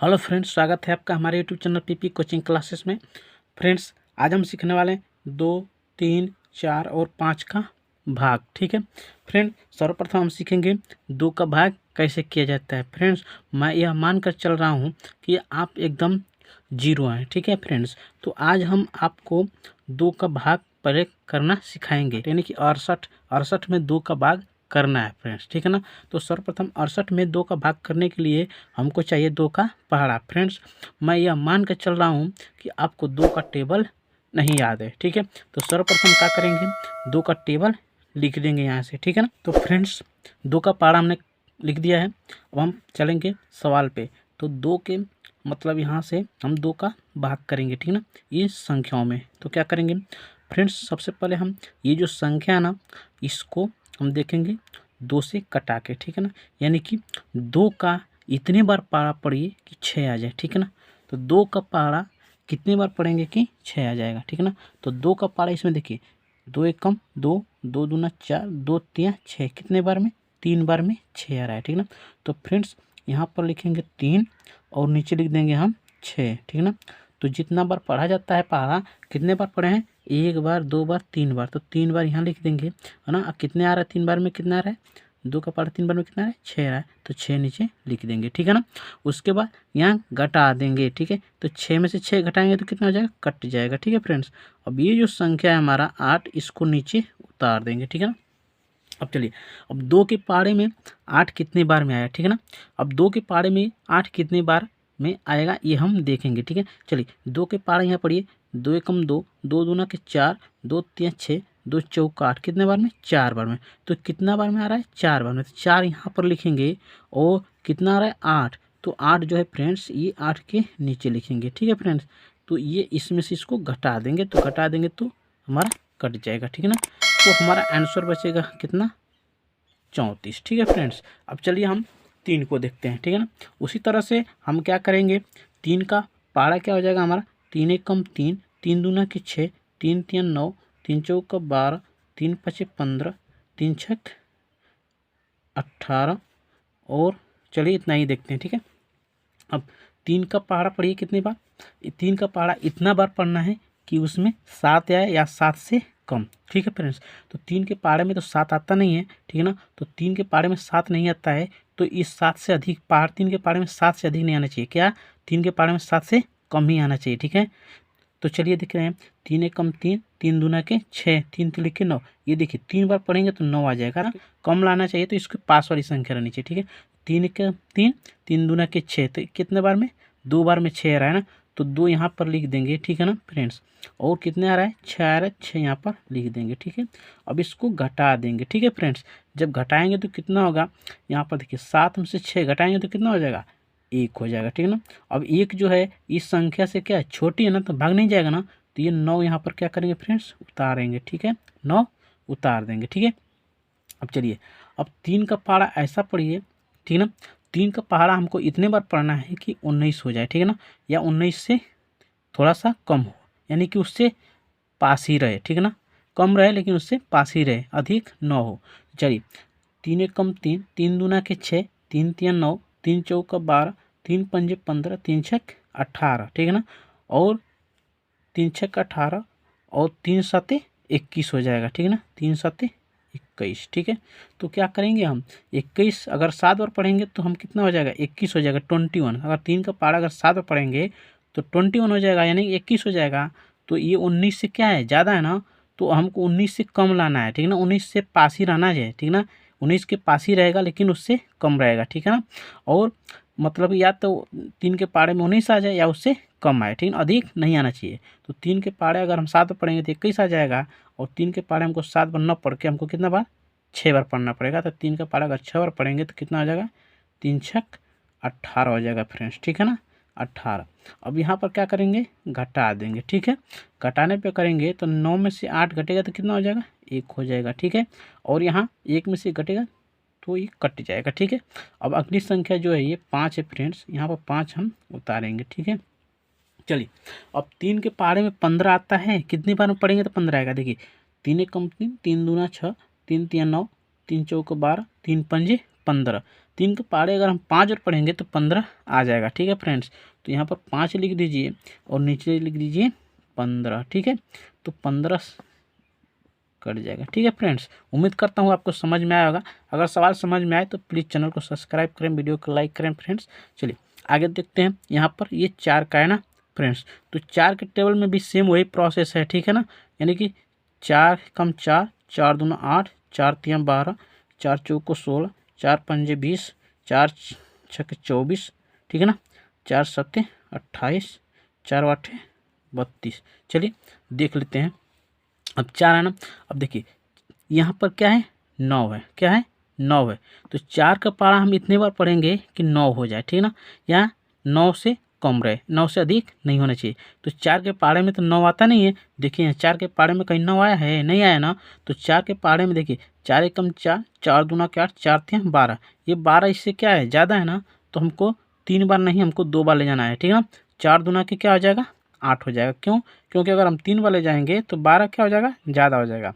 Hello friends, स्वागत है आपका हमारे YouTube channel PP coaching classes में। फ्रेंड्स, आज हम सीखने वाले हैं 2, 3, 4 और 5 का भाग। ठीक है फ्रेंड, सर्वप्रथम हम सीखेंगे 2 का भाग कैसे किया जाता है। फ्रेंड्स, मैं यह मानकर चल रहा हूँ कि आप एकदम जीरो हैं। ठीक है फ्रेंड्स, तो आज हम आपको 2 का भाग पहले करना सिखाएंगे, यानी कि 68 में 2 का भाग करना है फ्रेंड्स। ठीक है ना। तो सर्वप्रथम 68 में 2 का भाग करने के लिए हमको चाहिए 2 का पहाड़ा। फ्रेंड्स, मैं यह मान कर चल रहा हूँ कि आपको 2 का टेबल नहीं याद है। ठीक है, तो सर्वप्रथम क्या करेंगे, 2 का टेबल लिख देंगे यहाँ से। ठीक है ना। तो फ्रेंड्स, 2 का पहाड़ा हमने लिख दिया है। अब हम चलेंगे सवाल पे। तो 2 के मतलब यहाँ से हम 2 का भाग करेंगे। ठीक है ना, ये संख्याओं में। तो क्या करेंगे फ्रेंड्स, सबसे पहले हम ये जो संख्या है ना, इसको हम देखेंगे 2 से कटा के। ठीक है ना, यानी कि 2 का इतने बार पहाड़ा पढ़िए कि 6 आ जाए। ठीक है ना, तो 2 का पहाड़ा कितने बार पढ़ेंगे कि 6 आ जाएगा। ठीक है ना, तो 2 का पहाड़ा इसमें देखिए, 2 एकम 2, 2 दूना 4, 2 तिया 6, कितने बार में, 3 बार में 6 आ रहा है। ठीक है ना, तो फ्रेंड्स यहाँ पर लिखेंगे 3 और नीचे लिख देंगे हम 6। ठीक है ना, तो जितना बार पढ़ा जाता है पहाड़ा, कितने बार पढ़े हैं, 1 बार, 2 बार, 3 बार, तो 3 बार यहाँ लिख देंगे, है ना। अब कितने आ रहा है 3 बार में, कितना आ रहा है, 2 का पहाड़ा 3 बार में कितना आ रहा है, 6 आ रहा है, तो 6 नीचे लिख देंगे। ठीक है ना, उसके बाद यहाँ घटा देंगे। ठीक है, तो 6 में से 6 घटाएंगे तो कितना हो जाएगा, कट जाएगा। ठीक है फ्रेंड्स, अब ये जो संख्या है हमारा 8, इसको नीचे उतार देंगे। ठीक है ना, अब चलिए, अब 2 के पहाड़े में 8 कितने बार में आया। ठीक है ना, अब 2 के पहाड़े में 8 कितने बार में आएगा ये हम देखेंगे। ठीक है, चलिए 2 के पहाड़े यहाँ पढ़िए, 2 एकम 2, 2 दूना के 4, 2 तिया 6, 2 चौका 8, कितने बार में, 4 बार में। तो कितना बार में आ रहा है, 4 बार में, तो 4 यहाँ पर लिखेंगे और कितना आ रहा है 8, तो 8 जो है फ्रेंड्स, ये 8 के नीचे लिखेंगे। ठीक है फ्रेंड्स, तो ये इसमें से इसको घटा देंगे, तो घटा देंगे तो हमारा कट जाएगा। ठीक है ना, तो हमारा आंसर बचेगा कितना, 34। ठीक है फ्रेंड्स, अब चलिए हम 3 को देखते हैं। ठीक है ना, उसी तरह से हम क्या करेंगे, 3 का पहाड़ा क्या हो जाएगा हमारा, 3 एकम 3, 3 दूना के 6, 3 तिया 9, 3 चौका 12, 3 पचे 15, 3 छक 18, और चलिए इतना ही देखते हैं। ठीक है, अब 3 का पहाड़ा पढ़िए कितने बार, 3 का पहाड़ा इतना बार पढ़ना है कि उसमें 7 आए या 7 से कम। ठीक है फ्रेंड्स, तो 3 के पहाड़े में तो 7 आता नहीं है। ठीक है ना, तो 3 के पहाड़े में 7 नहीं आता है, तो इस 7 से अधिक पहाड़, 3 के पहाड़े में 7 से अधिक नहीं आना चाहिए। क्या, 3 के पहाड़े में 7 से कम ही आना चाहिए। ठीक है, तो चलिए देख रहे हैं, 3 एकम 3, 3 दूना के 6, 3 तो लिखे 9, ये देखिए 3 बार पढ़ेंगे तो 9 आ जाएगा ना, कम लाना चाहिए तो इसके पास वाली संख्या रहनी चाहिए। ठीक है, 3 एकम 3, 3 दूना के 6, तो कितने बार में, 2 बार में 6 आ रहा है ना, तो 2 यहाँ पर लिख देंगे। ठीक है ना फ्रेंड्स, और कितने आ रहा है, 6 आ रहा है, 6 यहाँ पर लिख देंगे। ठीक है, अब इसको घटा देंगे। ठीक है फ्रेंड्स, जब घटाएंगे तो कितना होगा, यहाँ पर देखिए 7 में से 6 घटाएंगे तो कितना हो जाएगा, 1 हो जाएगा। ठीक है ना, अब 1 जो है इस संख्या से क्या है, छोटी है ना, तो भाग नहीं जाएगा ना, तो ये 9 यहाँ पर क्या करेंगे फ्रेंड्स, उतारेंगे। ठीक है, 9 उतार देंगे। ठीक है, अब चलिए, अब 3 का पहाड़ा ऐसा पढ़िए। ठीक है ना, 3 का पहाड़ा हमको इतने बार पढ़ना है कि 19 हो जाए। ठीक है ना, या 19 से थोड़ा सा कम हो, यानी कि उससे पास ही रहे। ठीक है ना, कम रहे लेकिन उससे पास ही रहे, अधिक न हो। चलिए, 3 एकम 3, 3 दूना के 6, 3 तिया 9, 3 चौका 12, 3 पंजे 15, 3 छक 18। ठीक है ना, और 3 छक 18 और 3 सते 21 हो जाएगा। ठीक है ना, 3 सते 21। ठीक है, तो क्या करेंगे हम, 21 अगर 7 बार पढ़ेंगे तो हम कितना हो जाएगा, 21 हो जाएगा, 21। अगर 3 का पहाड़ा अगर 7 बार पढ़ेंगे तो 21 हो जाएगा, यानी 21 हो जाएगा। तो ये 19 से क्या है, ज़्यादा है ना, तो हमको 19 से कम लाना है। ठीक है ना, 19 से पास ही रहना है। ठीक है ना, 19 के पास ही रहेगा लेकिन उससे कम रहेगा। ठीक है ना, और मतलब या तो 3 के पहाड़े में 19 आ जाए या उससे कम आए। ठीक है, अधिक नहीं आना चाहिए। तो 3 के पहाड़े अगर हम 7 पढ़ेंगे तो 21 आ जाएगा, और 3 के पहाड़े हमको 7 बार न पढ़ के हमको कितना बार, 6 बार पढ़ना पड़ेगा। तो 3 का पहाड़ा अगर 6 बार पढ़ेंगे तो कितना हो जाएगा, 3 छक 18 हो जाएगा फ्रेंड्स। ठीक है ना, 18। अब यहाँ पर क्या करेंगे, घटा देंगे। ठीक है, घटाने पे करेंगे तो 9 में से 8 घटेगा तो कितना हो जाएगा, 1 हो जाएगा। ठीक है, और यहाँ 1 में से घटेगा तो ये कट जाएगा। ठीक है, अब अगली संख्या जो है ये 5 है फ्रेंड्स, यहाँ पर 5 हम उतारेंगे। ठीक है, चलिए, अब 3 के पहाड़े में 15 आता है, कितनी बार में पढ़ेंगे तो 15 आएगा। देखिए 3 एकम 3, 3 दूना 6, 3 तिया 9, 3 चौका 12, 3 पंजे 15, 3 के पहाड़े अगर हम 5 बार पढ़ेंगे तो 15 आ जाएगा। ठीक है फ्रेंड्स, तो यहाँ पर 5 लिख दीजिए और नीचे लिख दीजिए 15। ठीक है, तो 15 कट जाएगा। ठीक है फ्रेंड्स, उम्मीद करता हूँ आपको समझ में आया होगा। अगर सवाल समझ में आए तो प्लीज़ चैनल को सब्सक्राइब करें, वीडियो को लाइक करें फ्रेंड्स। चलिए आगे देखते हैं। यहाँ पर ये 4 का है ना फ्रेंड्स, तो 4 के टेबल में भी सेम वही प्रोसेस है। ठीक है ना, यानी कि 4 कम 4, 4 दूना 8, 4 तियाँ 12, 4 चौको 16, 4 पंजे 20, 4 छक्के 24। ठीक है ना, 4 सत्ते 28, 4 आठे 32। चलिए देख लेते हैं। अब 4 है ना, अब देखिए यहाँ पर क्या है 9 है, क्या है 9 है, तो 4 का पहाड़ा हम इतने बार पढ़ेंगे कि 9 हो जाए। ठीक है ना, यहाँ 9 से कम रहे, 9 से अधिक नहीं होना चाहिए। तो 4 के पहाड़े में तो 9 आता नहीं है। देखिए यहाँ 4 के पहाड़े में कहीं 9 आया है, नहीं आया ना। तो 4 के पहाड़े में देखिए 4 एकम 4, 4 दूना के 8, 4 तियाँ 12। ये 12 इससे क्या है ज़्यादा है ना, तो हमको 3 बार नहीं, हमको 2 बार ले जाना है। ठीक है ना, 4 दूना के क्या हो जाएगा 8 हो जाएगा। क्यों? क्योंकि अगर हम 3 बार ले जाएंगे तो 12 क्या हो जाएगा ज़्यादा हो जाएगा।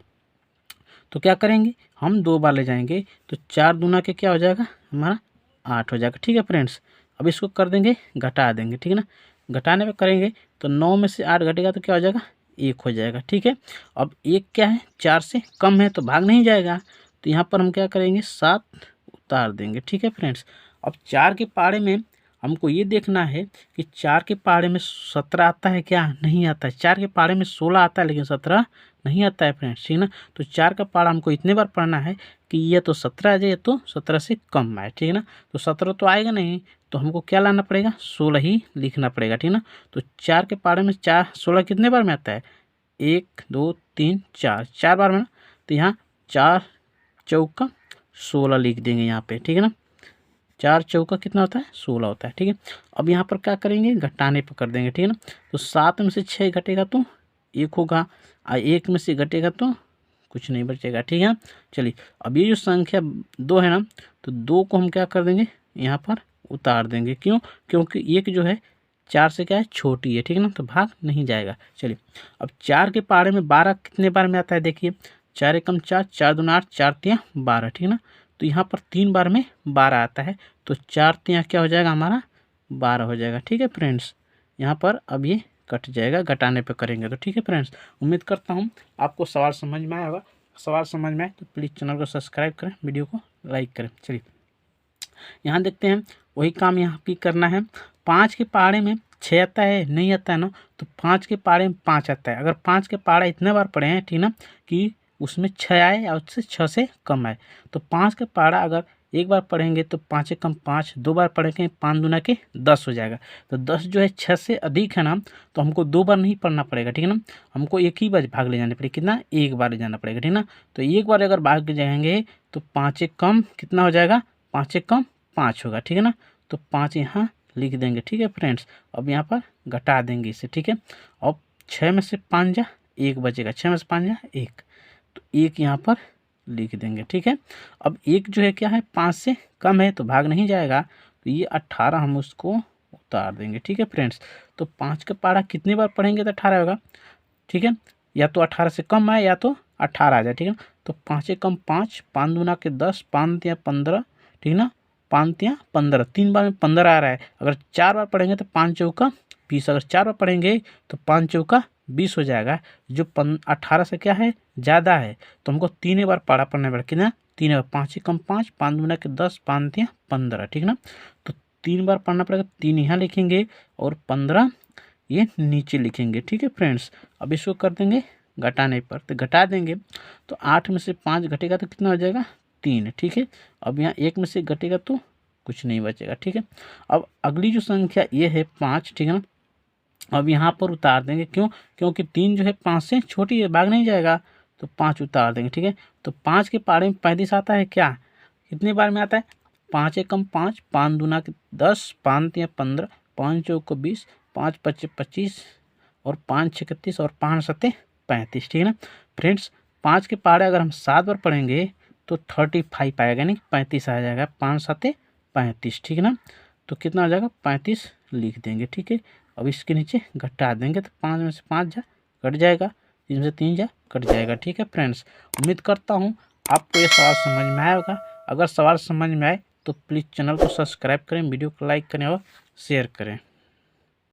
तो क्या करेंगे हम 2 बार ले जाएंगे, तो 4 दूना के क्या हो जाएगा हमारा 8 हो जाएगा। ठीक है फ्रेंड्स, अब इसको कर देंगे घटा देंगे। ठीक है ना, घटाने पे करेंगे तो 9 में से 8 घटेगा तो क्या हो जाएगा 1 हो जाएगा। ठीक है, अब 1 क्या है 4 से कम है तो भाग नहीं जाएगा, तो यहाँ पर हम क्या करेंगे 7 उतार देंगे। ठीक है फ्रेंड्स, अब 4 के पहाड़े में हमको ये देखना है कि 4 के पहाड़े में 17 आता है क्या, नहीं आता है। 4 के पहाड़े में 16 आता है लेकिन 17 नहीं आता है फ्रेंड्स। ठीक है ना, तो 4 का पहाड़ा हमको इतने बार पढ़ना है कि ये तो 17 आ जाए, तो 17 से कम आए। ठीक है ना, तो 17 तो आएगा नहीं, तो हमको क्या लाना पड़ेगा 16 ही लिखना पड़ेगा। ठीक है ना, तो 4 के पहाड़े में 16 कितने बार में आता है 1 2 3 4, 4 बार में ना, तो यहाँ 4 चौका 16 लिख देंगे यहाँ पे। ठीक है ना, 4 चौका कितना होता है 16 होता है। ठीक है, अब यहाँ पर क्या करेंगे घटाने पर कर देंगे। ठीक है ना, तो 7 में से 6 घटेगा तो 1 होगा, और 1 में से घटेगा तो कुछ नहीं बचेगा। ठीक है, चलिए अब ये जो संख्या 2 है ना, तो 2 को हम क्या कर देंगे यहाँ पर उतार देंगे। क्यों? क्योंकि 1 जो है 4 से क्या है छोटी है। ठीक है ना, तो भाग नहीं जाएगा। चलिए अब 4 के पहाड़े में 12 कितने बार में आता है, देखिए 4 एकम 4, 4 दूना 8, 4 तियाँ 12। ठीक है ना, तो यहाँ पर 3 बार में 12 आता है, तो 4 तियाँ क्या हो जाएगा हमारा 12 हो जाएगा। ठीक है फ्रेंड्स, यहाँ पर अब ये कट जाएगा, घटाने पे करेंगे तो। ठीक है फ्रेंड्स, उम्मीद करता हूँ आपको सवाल समझ में आया होगा। सवाल समझ में आए तो प्लीज़ चैनल को सब्सक्राइब करें, वीडियो को लाइक करें। चलिए यहाँ देखते हैं, वही काम यहाँ भी करना है। 5 के पहाड़े में 6 आता है, नहीं आता है ना, तो 5 के पहाड़े में 5 आता है। अगर 5 के पहाड़ा इतने बार पढ़े हैं ठीक ना कि उसमें 6 आए या उससे 6 से कम आए, तो 5 का पहाड़ा अगर एक बार पढ़ेंगे तो 5 एकम 5, 2 बार पढ़ेंगे 5 दूना के 10 हो जाएगा। तो 10 जो है 6 से अधिक है ना, तो हमको 2 बार नहीं पढ़ना पड़ेगा। ठीक है ना, हमको एक ही बार भाग ले जाने पड़ेगा। कितना? एक बार ले जाना पड़ेगा। ठीक ना, तो एक बार अगर भाग जाएंगे तो 5 एकम कितना हो जाएगा 5 एकम 5 होगा। ठीक है ना, तो 5 यहाँ लिख देंगे। ठीक है फ्रेंड्स, अब यहाँ पर घटा देंगे इसे। ठीक है, अब 6 में से 5 जा 1 बचेगा, 6 में से 5 जा 1, तो 1 यहाँ पर लिख देंगे। ठीक है, अब 1 जो है क्या है 5 से कम है तो भाग नहीं जाएगा, तो ये 18 हम उसको उतार देंगे। ठीक है फ्रेंड्स, तो 5 का पहाड़ा कितने बार पढ़ेंगे तो 18 होगा। ठीक है, या तो 18 से कम आए या तो 18 आ जाए। ठीक है, तो 5 एकम 5, 5 दूना के 10, 5 तियाँ 15। ठीक है ना, 5 तियाँ 15, 3 बार में 15 आ रहा है। अगर 4 बार पढ़ेंगे तो 5 चौका 20, अगर 4 बार पढ़ेंगे तो 5 चौका 20 हो जाएगा, जो 18 से क्या है ज़्यादा है, तो हमको 3 बार पहाड़ा पढ़ना पड़ेगा। कितना? 3 बार। 5 एकम 5, 5 दूना के 10, 5 तियाँ 15। ठीक ना, तो 3 बार पढ़ना पड़ेगा। 3 यहाँ लिखेंगे और 15 ये नीचे लिखेंगे। ठीक है फ्रेंड्स, अब इसको कर देंगे घटाने पर, तो घटा देंगे तो 8 में से 5 घटेगा तो कितना हो जाएगा 3। ठीक है, अब यहाँ 1 में से घटेगा तो कुछ नहीं बचेगा। ठीक है, अब अगली जो संख्या ये है 5। ठीक है ना, अब यहाँ पर उतार देंगे। क्यों? क्योंकि 3 जो है 5 से छोटी है, भाग नहीं जाएगा, तो 5 उतार देंगे। ठीक है, तो 5 के पहाड़े में 35 आता है क्या, कितने बार में आता है 5 एकम 5, 5 दूना के 10, 5 तियाँ 15, 5 चौको 20, 5 पच्चे 25 और 5 छः 31 और 5 सत्ते 35। ठीक है ना फ्रेंड्स, 5 के पहाड़े अगर हम 7 बार पढ़ेंगे तो 35 आएगा, नहीं 35 आ जाएगा, 5 सत्ते 35। ठीक है ना, तो कितना आ जाएगा 35 लिख देंगे। ठीक है, अब इसके नीचे घटा देंगे तो 5 में से 5 जा कट जाएगा, 3 में से 3 जा कट जाएगा। ठीक है फ्रेंड्स, उम्मीद करता हूँ आपको ये सवाल समझ में आया होगा। अगर सवाल समझ में आए तो प्लीज़ चैनल को सब्सक्राइब करें, वीडियो को लाइक करें और शेयर करें।